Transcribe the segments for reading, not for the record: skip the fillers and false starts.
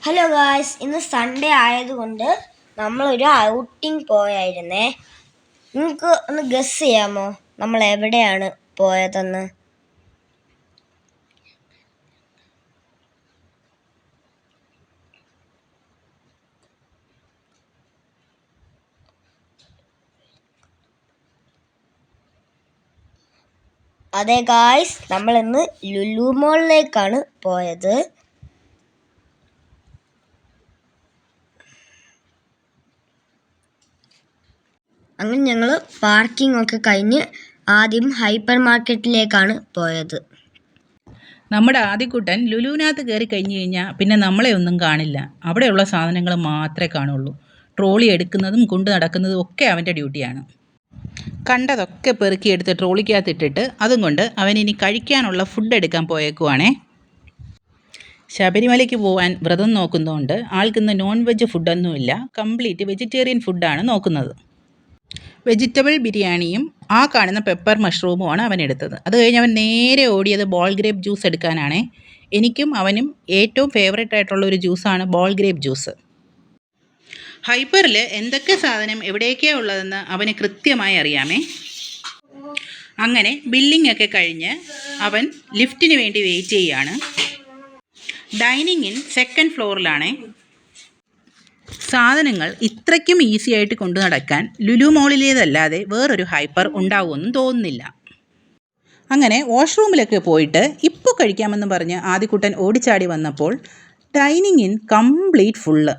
Hello guys, ഇന്ന് Sunday ആയതുകൊണ്ട് നമ്മളൊരു ഔട്ടിങ് പോയായിരുന്നേ. നിങ്ങൾക്ക് ഒന്ന് ഗസ് ചെയ്യാമോ നമ്മൾ എവിടെയാണ് പോയതെന്ന്? അതെ ഗായ്സ്, നമ്മൾ ഇന്ന് ലുലു മോളിലേക്കാണ് പോയത്. അങ്ങനെ ഞങ്ങൾ പാർക്കിംഗ് ഒക്കെ കഴിഞ്ഞ് ആദ്യം ഹൈപ്പർ മാർക്കറ്റിലേക്കാണ് പോയത്. നമ്മുടെ ആദ്യക്കുട്ടൻ ലുലുവിനകത്ത് കയറി കഴിഞ്ഞ് കഴിഞ്ഞാൽ പിന്നെ നമ്മളെ ഒന്നും കാണില്ല. അവിടെയുള്ള സാധനങ്ങൾ മാത്രമേ കാണുള്ളൂ. ട്രോളി എടുക്കുന്നതും കൊണ്ട് നടക്കുന്നതും ഒക്കെ അവൻ്റെ ഡ്യൂട്ടിയാണ്. കണ്ടതൊക്കെ പെറുക്കിയെടുത്ത് ട്രോളിക്കകത്ത് ഇട്ടിട്ട് അതും കൊണ്ട് അവനിനി കഴിക്കാനുള്ള ഫുഡ് എടുക്കാൻ പോയേക്കുവാണേ. ശബരിമലയ്ക്ക് പോകാൻ വ്രതം നോക്കുന്നതുകൊണ്ട് ആൾക്കിന്ന് നോൺ വെജ് ഫുഡൊന്നുമില്ല, കംപ്ലീറ്റ് വെജിറ്റേറിയൻ ഫുഡാണ് നോക്കുന്നത്. വെജിറ്റബിൾ ബിരിയാണിയും ആ കാണുന്ന പെപ്പർ മഷ്റൂമുമാണ് അവൻ എടുത്തത്. അത് കഴിഞ്ഞ് അവൻ നേരെ ഓടിയത് ബോൾ ഗ്രേപ്പ് ജ്യൂസ് എടുക്കാനാണേ. എനിക്കും അവനും ഏറ്റവും ഫേവറേറ്റ് ആയിട്ടുള്ള ഒരു ജ്യൂസാണ് ബോൾ ഗ്രേപ്പ് ജ്യൂസ്. ഹൈപ്പറിൽ എന്തൊക്കെ സാധനം എവിടേക്കാണ് ഉള്ളതെന്ന് അവന് കൃത്യമായി അറിയാമേ. അങ്ങനെ ബില്ലിംഗ് ഒക്കെ കഴിഞ്ഞ് അവൻ ലിഫ്റ്റിന് വേണ്ടി വെയിറ്റ് ചെയ്യുകയാണ്. ഡൈനിങ്ങിൻ സെക്കൻഡ് ഫ്ലോറിലാണേ. സാധനങ്ങൾ ഇത്രയ്ക്കും ഈസി ആയിട്ട് കൊണ്ടു നടക്കാൻ ലുലു മോളിലേതല്ലാതെ വേറൊരു ഹൈപ്പർ ഉണ്ടാവുമെന്നും തോന്നുന്നില്ല. അങ്ങനെ വാഷ്റൂമിലൊക്കെ പോയിട്ട് ഇപ്പോൾ കഴിക്കാമെന്ന് പറഞ്ഞ് ആദ്യക്കുട്ടൻ ഓടിച്ചാടി വന്നപ്പോൾ ഡൈനിങ്ങിൻ കംപ്ലീറ്റ് ഫുള്ള്.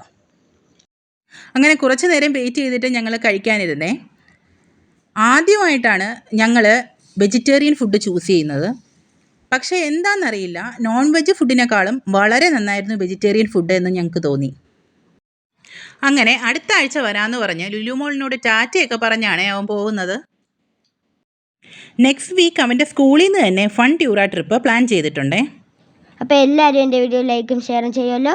അങ്ങനെ കുറച്ച് നേരം വെയിറ്റ് ചെയ്തിട്ട് ഞങ്ങൾ കഴിക്കാനിരുന്നേ. ആദ്യമായിട്ടാണ് ഞങ്ങൾ വെജിറ്റേറിയൻ ഫുഡ് ചൂസ് ചെയ്യുന്നത്. പക്ഷേ എന്താണെന്നറിയില്ല, നോൺ വെജ് ഫുഡിനേക്കാളും വളരെ നന്നായിരുന്നു വെജിറ്റേറിയൻ ഫുഡ് എന്ന് ഞങ്ങൾക്ക് തോന്നി. അങ്ങനെ അടുത്ത ആഴ്ച വരാമെന്ന് പറഞ്ഞ് ലുലു മോളിനോട് ടാറ്റയൊക്കെ പറഞ്ഞാണ് അവൻ പോകുന്നത്. നെക്സ്റ്റ് വീക്ക് അവൻ്റെ സ്കൂളിൽ നിന്ന് തന്നെ ഫൺ ട്യൂറ ട്രിപ്പ് പ്ലാൻ ചെയ്തിട്ടുണ്ടേ. അപ്പോൾ എല്ലാവരും എൻ്റെ വീഡിയോ ലൈക്കും ഷെയറും ചെയ്യുമല്ലോ.